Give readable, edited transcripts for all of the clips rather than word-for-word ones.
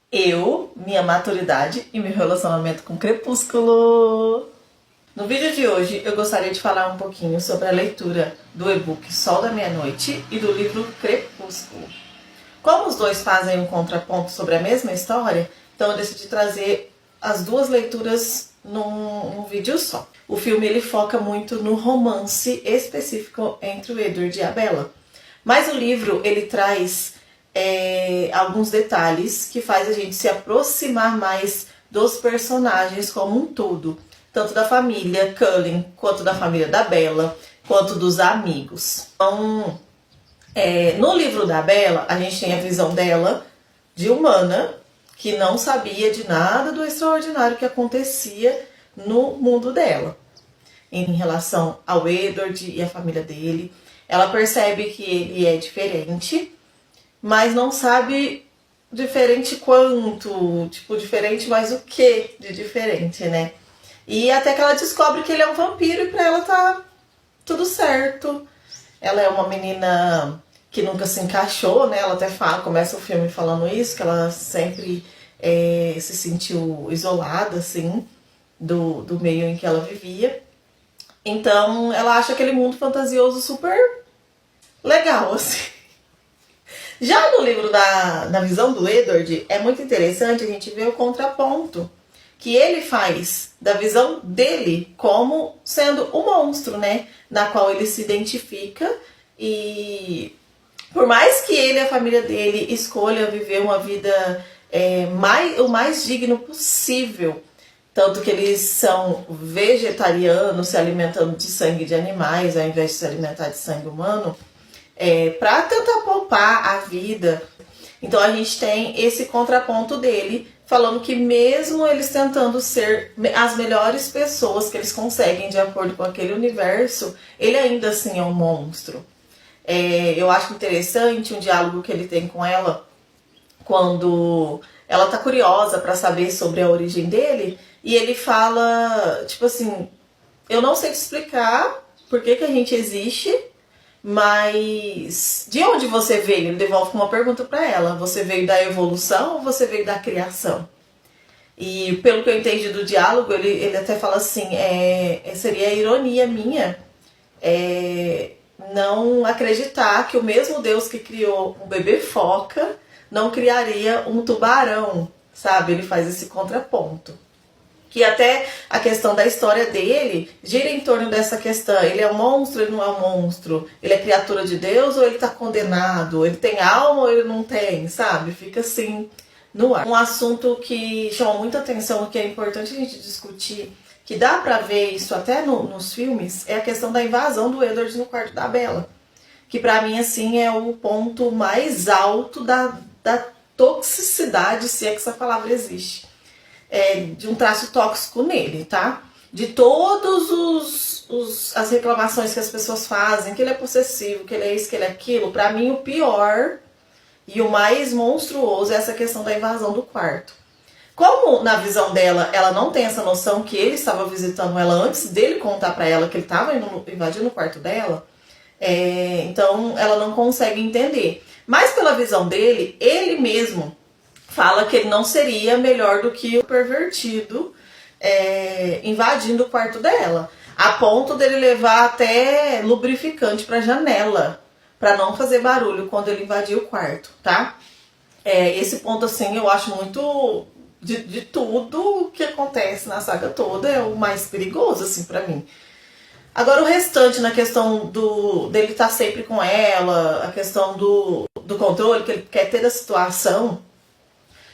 Eu, minha maturidade e meu relacionamento com Crepúsculo. No vídeo de hoje eu gostaria de falar um pouquinho sobre a leitura do e-book Sol da Meia-Noite e do livro Crepúsculo. Como os dois fazem um contraponto sobre a mesma história, então eu decidi trazer as duas leituras num vídeo só. O filme ele foca muito no romance específico entre o Edward e a Bella, mas o livro ele traz alguns detalhes que faz a gente se aproximar mais dos personagens como um todo, tanto da família Cullen, quanto da família da Bella, quanto dos amigos. Então, no livro da Bella, a gente tem a visão dela de humana, que não sabia de nada do extraordinário que acontecia no mundo dela. Em relação ao Edward e a família dele, ela percebe que ele é diferente, mas não sabe diferente quanto, tipo, diferente mais o que de diferente, né? E até que ela descobre que ele é um vampiro e pra ela tá tudo certo. Ela é uma menina que nunca se encaixou, né? Ela até fala, começa o filme falando isso, que ela sempre se sentiu isolada, assim, do meio em que ela vivia. Então ela acha aquele mundo fantasioso super legal, assim. Já no livro na visão do Edward, é muito interessante a gente ver o contraponto que ele faz da visão dele como sendo o monstro, né? Na qual ele se identifica e por mais que ele e a família dele escolha viver uma vida o mais digno possível, tanto que eles são vegetarianos, se alimentando de sangue de animais ao invés de se alimentar de sangue humano, para tentar poupar a vida. Então a gente tem esse contraponto dele, falando que mesmo eles tentando ser as melhores pessoas que eles conseguem de acordo com aquele universo, ele ainda assim é um monstro. Eu acho interessante um diálogo que ele tem com ela, quando ela tá curiosa para saber sobre a origem dele, e ele fala, tipo assim, eu não sei te explicar por que a gente existe, mas de onde você veio? Ele devolve uma pergunta para ela. Você veio da evolução ou você veio da criação? E pelo que eu entendi do diálogo, ele até fala assim, seria ironia minha não acreditar que o mesmo Deus que criou um bebê foca não criaria um tubarão, sabe? Ele faz esse contraponto. Que até a questão da história dele gira em torno dessa questão. Ele é um monstro, ele não é um monstro? Ele é criatura de Deus ou ele está condenado? Ele tem alma ou ele não tem, sabe? Fica assim no ar. Um assunto que chama muita atenção, que é importante a gente discutir, que dá pra ver isso até nos filmes, é a questão da invasão do Edward no quarto da Bella. Que pra mim, assim, é o ponto mais alto da toxicidade, se é que essa palavra existe. De um traço tóxico nele, tá? De todos as reclamações que as pessoas fazem, que ele é possessivo, que ele é isso, que ele é aquilo, pra mim o pior e o mais monstruoso é essa questão da invasão do quarto. Como na visão dela, ela não tem essa noção que ele estava visitando ela antes dele contar pra ela que ele estava invadindo o quarto dela, então ela não consegue entender. Mas pela visão dele, ele mesmo fala que ele não seria melhor do que o pervertido invadindo o quarto dela, a ponto dele levar até lubrificante pra janela, pra não fazer barulho quando ele invadir o quarto, tá? Esse ponto, assim, eu acho muito... De tudo que acontece na saga toda, é o mais perigoso, assim, pra mim. Agora o restante, na questão dele estar sempre com ela, a questão do controle, que ele quer ter da situação,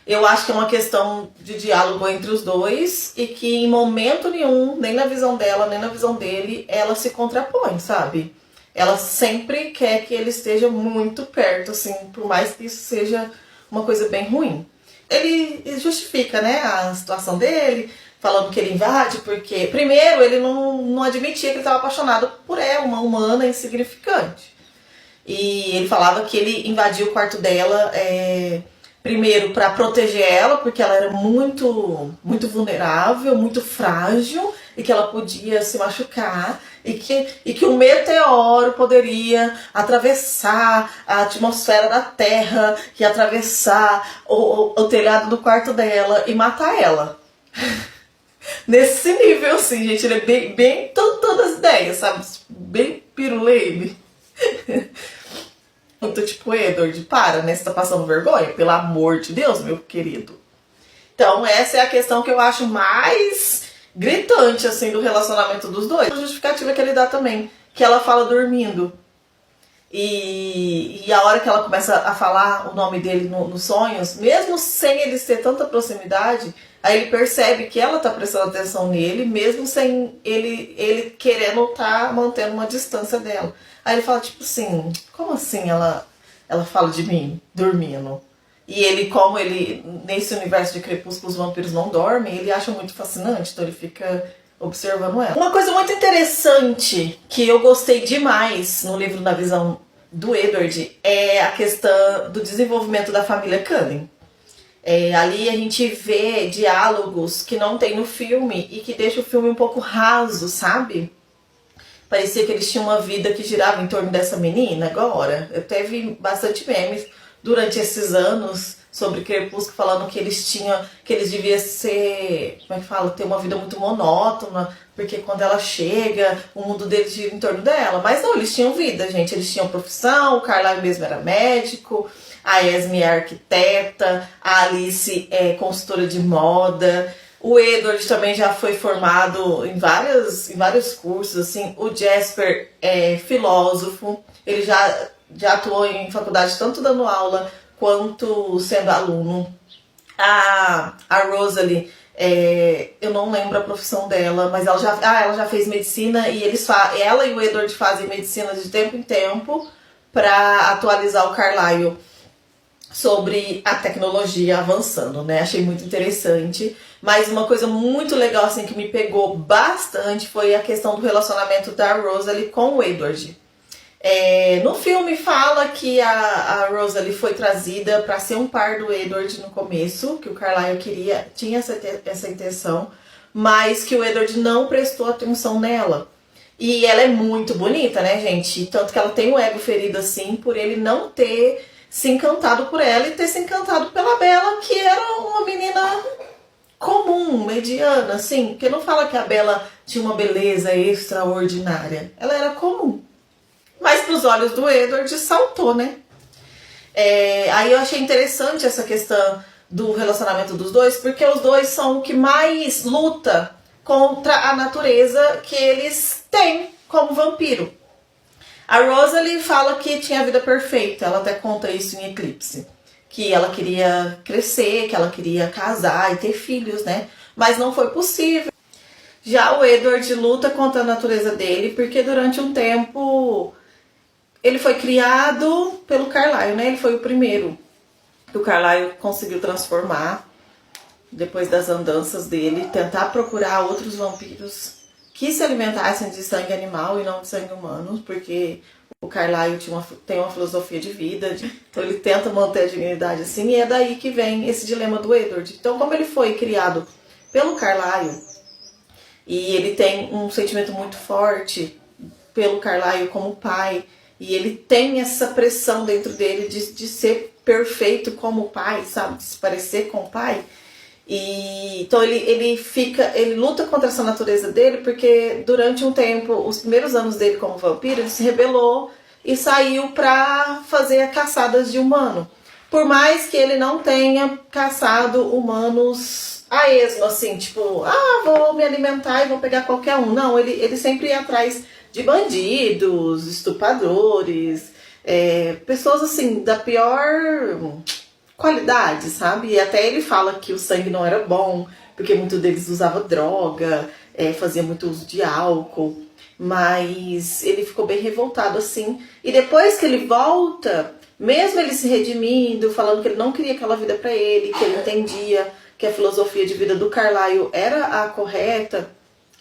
eu acho que é uma questão de diálogo entre os dois e que em momento nenhum, nem na visão dela, nem na visão dele, ela se contrapõe, sabe? Ela sempre quer que ele esteja muito perto, assim, por mais que isso seja uma coisa bem ruim. Ele justifica, né, a situação dele, falando que ele invade porque, primeiro, ele não admitia que ele estava apaixonado por ela, uma humana insignificante. E ele falava que ele invadiu o quarto dela, primeiro, para proteger ela, porque ela era muito, muito vulnerável, muito frágil, e que ela podia se machucar. E que um meteoro poderia atravessar a atmosfera da Terra e atravessar o telhado do quarto dela e matar ela. Nesse nível, assim, gente, ele é bem todas as ideias, sabe? Bem piruleibe. Muito tipo, Edward, para, né? Você tá passando vergonha? Pelo amor de Deus, meu querido. Então, essa é a questão que eu acho mais gritante, assim, do relacionamento dos dois. A justificativa que ele dá também, que ela fala dormindo. E a hora que ela começa a falar o nome dele nos sonhos, mesmo sem eles ter tanta proximidade, aí ele percebe que ela tá prestando atenção nele, mesmo sem ele querendo tá mantendo uma distância dela. Aí ele fala, tipo assim, como assim ela fala de mim, dormindo? E ele, como ele, nesse universo de Crepúsculo, os vampiros não dormem, ele acha muito fascinante, então ele fica observando ela. Uma coisa muito interessante que eu gostei demais no livro da visão do Edward é a questão do desenvolvimento da família Cullen. Ali a gente vê diálogos que não tem no filme e que deixa o filme um pouco raso, sabe? Parecia que eles tinham uma vida que girava em torno dessa menina agora. Eu teve bastante memes durante esses anos sobre Crepúsculo falando que eles deviam ser, como é que fala, ter uma vida muito monótona, porque quando ela chega, o mundo deles gira em torno dela. Mas não, eles tinham vida, gente, eles tinham profissão, o Carlyle mesmo era médico, a Esme é arquiteta, a Alice é consultora de moda, o Edward também já foi formado em vários cursos, assim, o Jasper é filósofo, ele já atuou em faculdade tanto dando aula quanto sendo aluno. A Rosalie, eu não lembro a profissão dela, mas ela já fez medicina e ela e o Edward fazem medicina de tempo em tempo para atualizar o Carlyle sobre a tecnologia avançando, né? Achei muito interessante. Mas uma coisa muito legal assim que me pegou bastante foi a questão do relacionamento da Rosalie com o Edward. No filme fala que a Rosalie foi trazida para ser um par do Edward no começo, que o Carlyle tinha essa intenção, mas que o Edward não prestou atenção nela. E ela é muito bonita, né, gente? Tanto que ela tem o ego ferido assim por ele não ter se encantado por ela e ter se encantado pela Bella, que era uma menina comum, mediana, assim, porque não fala que a Bella tinha uma beleza extraordinária, ela era comum. Mas para os olhos do Edward saltou, né? Aí eu achei interessante essa questão do relacionamento dos dois, porque os dois são o que mais luta contra a natureza que eles têm como vampiro. A Rosalie fala que tinha a vida perfeita, ela até conta isso em Eclipse, que ela queria crescer, que ela queria casar e ter filhos, né? Mas não foi possível. Já o Edward luta contra a natureza dele, porque durante um tempo ele foi criado pelo Carlyle, né? Ele foi o primeiro que o Carlyle conseguiu transformar depois das andanças dele, tentar procurar outros vampiros que se alimentassem de sangue animal e não de sangue humano, porque o Carlyle tem uma filosofia de vida, então ele tenta manter a dignidade assim, e é daí que vem esse dilema do Edward. Então, como ele foi criado pelo Carlyle, e ele tem um sentimento muito forte pelo Carlyle como pai, e ele tem essa pressão dentro dele de ser perfeito como pai, sabe? De se parecer com o pai. Então ele luta contra essa natureza dele porque durante um tempo, os primeiros anos dele como vampiro, ele se rebelou e saiu pra fazer caçadas de humano. Por mais que ele não tenha caçado humanos a esmo, assim, tipo, vou me alimentar e vou pegar qualquer um. Não, ele sempre ia atrás de bandidos, estupradores, pessoas assim, da pior qualidade, sabe? E até ele fala que o sangue não era bom, porque muitos deles usavam droga, fazia muito uso de álcool, mas ele ficou bem revoltado assim. E depois que ele volta, mesmo ele se redimindo, falando que ele não queria aquela vida pra ele, que ele entendia que a filosofia de vida do Carlyle era a correta,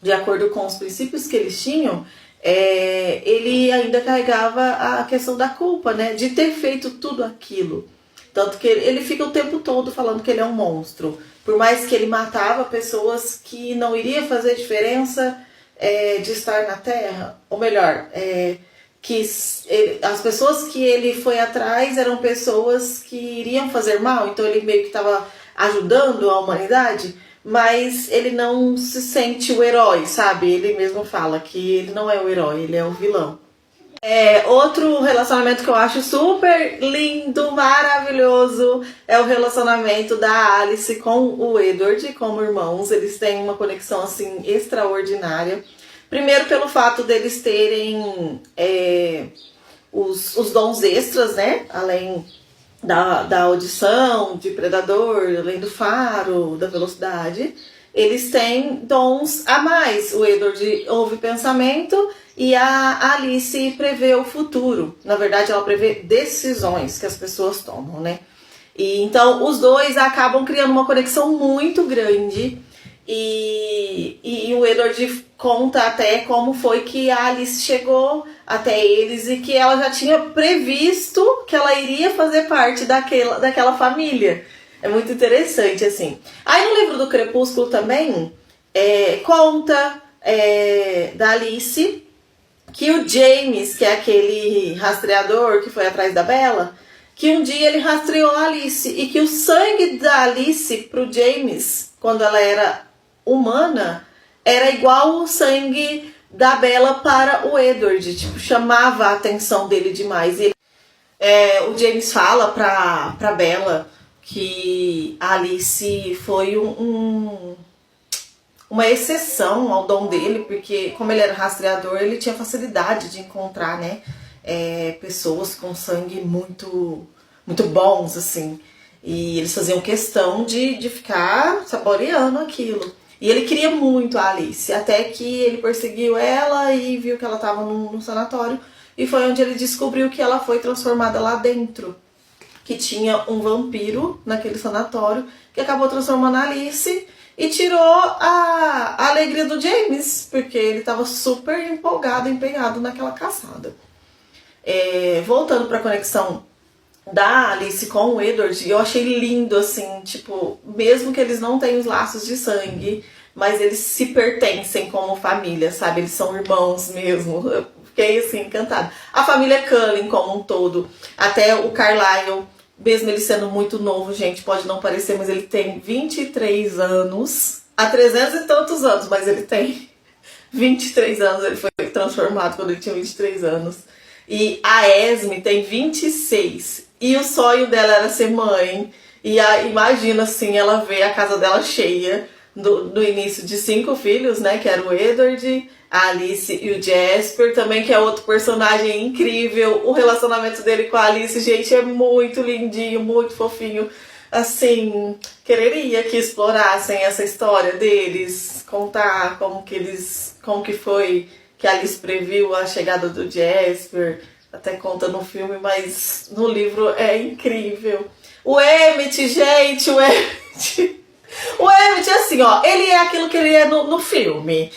de acordo com os princípios que eles tinham, ele ainda carregava a questão da culpa, né? De ter feito tudo aquilo. Tanto que ele fica o tempo todo falando que ele é um monstro. Por mais que ele matava pessoas que não iria fazer diferença de estar na Terra, ou melhor, as pessoas que ele foi atrás eram pessoas que iriam fazer mal, então ele meio que estava ajudando a humanidade, mas ele não se sente o herói, sabe? Ele mesmo fala que ele não é o herói, ele é o vilão. Outro relacionamento que eu acho super lindo, maravilhoso, é o relacionamento da Alice com o Edward, como irmãos. Eles têm uma conexão assim extraordinária. Primeiro pelo fato deles terem os dons extras, né? Além da audição, de predador, além do faro, da velocidade. Eles têm dons a mais. O Edward ouve pensamento e a Alice prevê o futuro. Na verdade, ela prevê decisões que as pessoas tomam, né? E então, os dois acabam criando uma conexão muito grande. E o Edward conta até como foi que a Alice chegou até eles e que ela já tinha previsto que ela iria fazer parte daquela família. É muito interessante, assim. Aí no livro do Crepúsculo também conta da Alice que o James, que é aquele rastreador que foi atrás da Bella, que um dia ele rastreou a Alice e que o sangue da Alice pro James, quando ela era humana, era igual o sangue da Bella para o Edward, tipo, chamava a atenção dele demais. E o James fala pra Bella que a Alice foi uma exceção ao dom dele, porque como ele era rastreador, ele tinha facilidade de encontrar, né, pessoas com sangue muito, muito bons, assim. E eles faziam questão de ficar saboreando aquilo. E ele queria muito a Alice, até que ele perseguiu ela e viu que ela estava num sanatório. E foi onde ele descobriu que ela foi transformada lá dentro. Que tinha um vampiro naquele sanatório, que acabou transformando a Alice e tirou a alegria do James, porque ele estava super empolgado, empenhado naquela caçada. Voltando para a conexão da Alice com o Edward, eu achei lindo, assim, tipo, mesmo que eles não tenham os laços de sangue, mas eles se pertencem como família, sabe? Eles são irmãos mesmo. Eu fiquei, assim, encantada. A família Cullen como um todo, até o Carlisle, mesmo ele sendo muito novo, gente, pode não parecer, mas ele tem 23 anos, há 300 e tantos anos, mas ele tem 23 anos, ele foi transformado quando ele tinha 23 anos. E a Esme tem 26. E o sonho dela era ser mãe. E imagina assim, ela vê a casa dela cheia no início de 5 filhos, né? Que era o Edward, a Alice e o Jasper também, que é outro personagem incrível. O relacionamento dele com a Alice, gente, é muito lindinho, muito fofinho. Assim, quereria que explorassem essa história deles, contar como que foi que a Alice previu a chegada do Jasper, até conta no filme, mas no livro é incrível. O Emmett, gente, o Emmett, assim, ó, ele é aquilo que ele é no filme.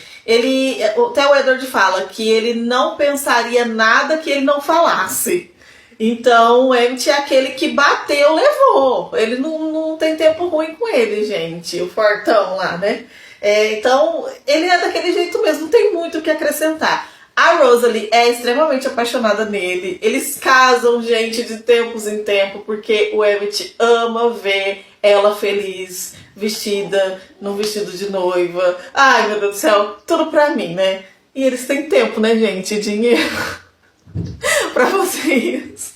Até o Edward fala que ele não pensaria nada que ele não falasse. Então o Emmett é aquele que bateu, levou. Ele não tem tempo ruim com ele, gente, o fortão lá, né? Então, ele é daquele jeito mesmo, não tem muito o que acrescentar. A Rosalie é extremamente apaixonada nele. Eles casam, gente, de tempos em tempo, porque o Emmett ama ver ela feliz, vestida num vestido de noiva. Ai, meu Deus do céu, tudo pra mim, né? E eles têm tempo, né, gente? Dinheiro pra fazer isso.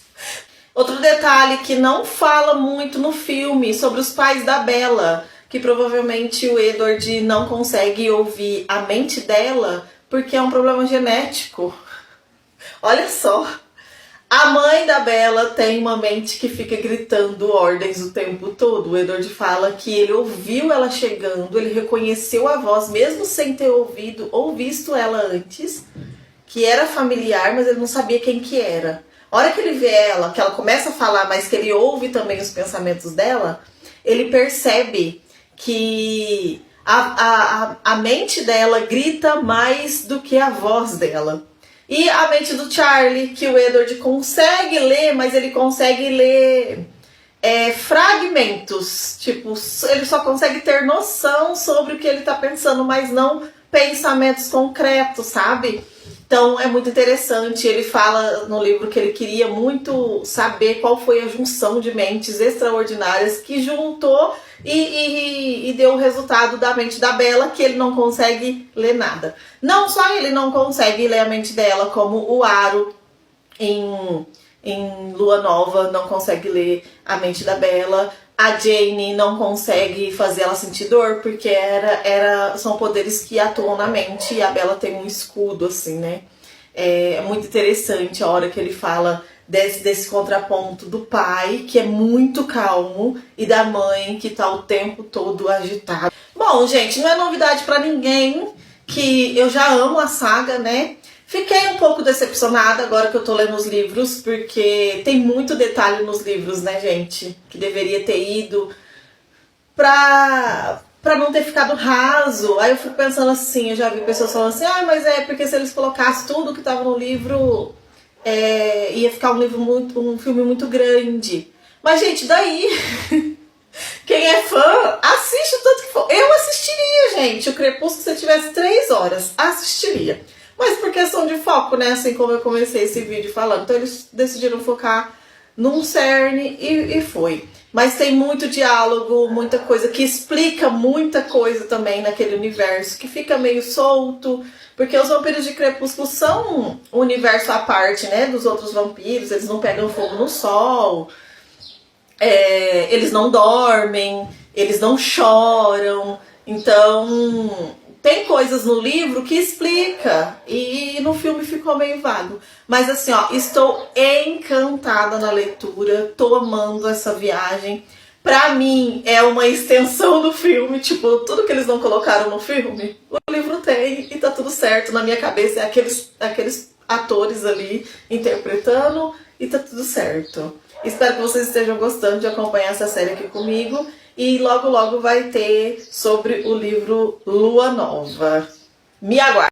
Outro detalhe que não fala muito no filme sobre os pais da Bella, que provavelmente o Edward não consegue ouvir a mente dela porque é um problema genético. Olha só, a mãe da Bella tem uma mente que fica gritando ordens o tempo todo. O Edward fala que ele ouviu ela chegando, ele reconheceu a voz mesmo sem ter ouvido ou visto ela antes, que era familiar, mas ele não sabia quem que era. A hora que ele vê ela, que ela começa a falar, mas que ele ouve também os pensamentos dela, ele percebe que a mente dela grita mais do que a voz dela. E a mente do Charlie, que o Edward consegue ler, mas ele consegue ler fragmentos. Tipo, ele só consegue ter noção sobre o que ele tá pensando, mas não pensamentos concretos, sabe? Então é muito interessante. Ele fala no livro que ele queria muito saber qual foi a junção de mentes extraordinárias que juntou e deu o resultado da mente da Bella, que ele não consegue ler nada. Não só ele não consegue ler a mente dela, como o Aro em Lua Nova não consegue ler a mente da Bella. A Jane não consegue fazer ela sentir dor, porque são poderes que atuam na mente, e a Bella tem um escudo, assim, né? É muito interessante a hora que ele fala desse contraponto do pai, que é muito calmo, e da mãe, que tá o tempo todo agitada. Bom, gente, não é novidade pra ninguém que eu já amo a saga, né? Fiquei um pouco decepcionada agora que eu tô lendo os livros, porque tem muito detalhe nos livros, né, gente? Que deveria ter ido pra não ter ficado raso. Aí eu fico pensando assim, eu já vi pessoas falando assim, mas é porque se eles colocassem tudo que tava no livro, ia ficar um filme muito grande. Mas, gente, daí... Quem é fã, assiste o tanto que for. Eu assistiria, gente, o Crepúsculo se tivesse 3 horas. Assistiria. Mas por questão de foco, né? Assim como eu comecei esse vídeo falando. Então eles decidiram focar num cerne e foi. Mas tem muito diálogo, muita coisa que explica muita coisa também naquele universo, que fica meio solto. Porque os vampiros de Crepúsculo são um universo à parte, né? Dos outros vampiros. Eles não pegam fogo no sol. Eles não dormem. Eles não choram. Então... tem coisas no livro que explica, e no filme ficou meio vago. Mas assim, ó, estou encantada na leitura, tô amando essa viagem. Pra mim, é uma extensão do filme, tipo, tudo que eles não colocaram no filme, o livro tem, e tá tudo certo. Na minha cabeça é aqueles atores ali interpretando, e tá tudo certo. Espero que vocês estejam gostando de acompanhar essa série aqui comigo. E logo logo vai ter sobre o livro Lua Nova. Me aguarde!